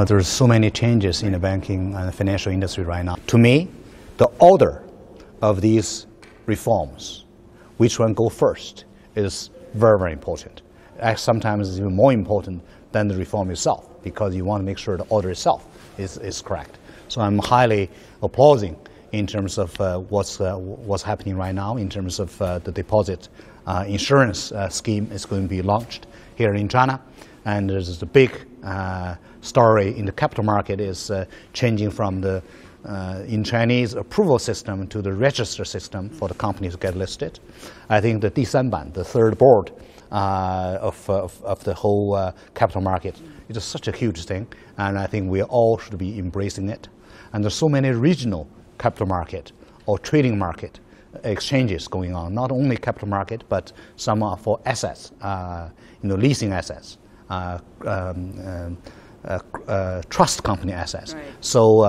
There's so many changes in the banking and financial industry right now. To me, the order of these reforms, which one go first, is very, very important. Sometimes it's even more important than the reform itself, because you want to make sure the order itself is correct. So I'm highly applauding in terms of what's happening right now, in terms of the deposit insurance scheme is going to be launched here in China. And there's a big story in the capital market is changing from the in Chinese approval system to the register system for the companies to get listed. I think the 第三版, the third board of the whole capital market, it is such a huge thing, and I think we all should be embracing it. And there's so many regional capital market or trading market exchanges going on, not only capital market, but some are for assets, leasing assets, trust company assets. Right. So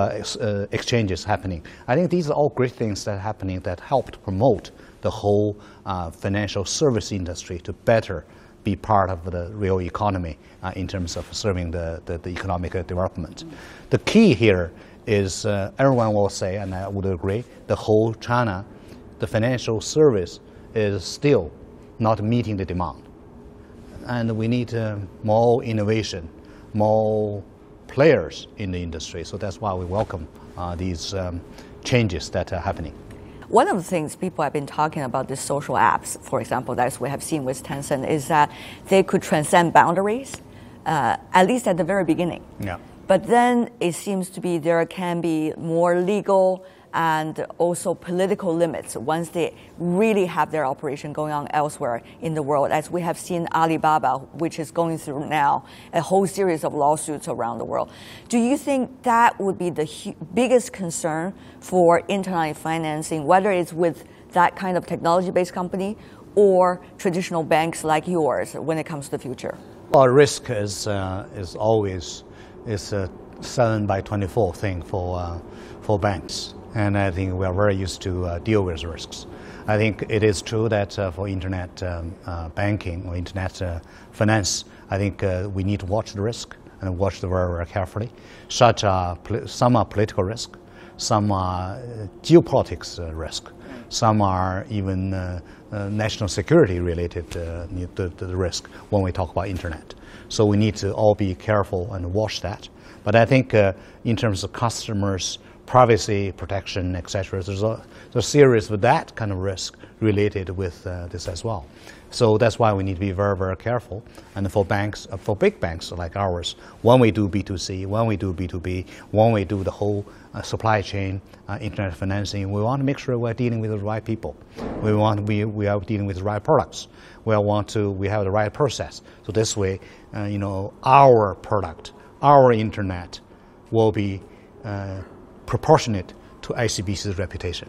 exchanges happening. I think these are all great things that are happening that help to promote the whole financial service industry to better be part of the real economy in terms of serving the economic development. The key here is everyone will say, and I would agree, the whole China, the financial service is still not meeting the demand. And we need more innovation, more players in the industry. So that's why we welcome these changes that are happening. One of the things people have been talking about, the social apps, for example, that we have seen with Tencent, is that they could transcend boundaries, at least at the very beginning. Yeah. But then it seems to be there can be more legal and also political limits once they really have their operation going on elsewhere in the world, as we have seen Alibaba, which is going through now a whole series of lawsuits around the world. Do you think that would be the biggest concern for internet financing, whether it's with that kind of technology-based company or traditional banks like yours when it comes to the future? Well, risk is always a 7/24 thing for banks. And I think we are very used to deal with risks. I think it is true that for internet banking or internet finance, I think we need to watch the risk and watch it very, very carefully. Some are political risk, some are geopolitics risk, some are even national security related the risk when we talk about internet. So we need to all be careful and watch that. But I think in terms of customers' privacy protection, etc., there's a series of that kind of risk related with this as well. So that's why we need to be very, very careful. And for banks, for big banks like ours, when we do B2C, when we do B2B, when we do the whole supply chain internet financing, we want to make sure we're dealing with the right people. We are dealing with the right products. We have the right process. So this way, our product, our internet will be proportionate to ICBC's reputation.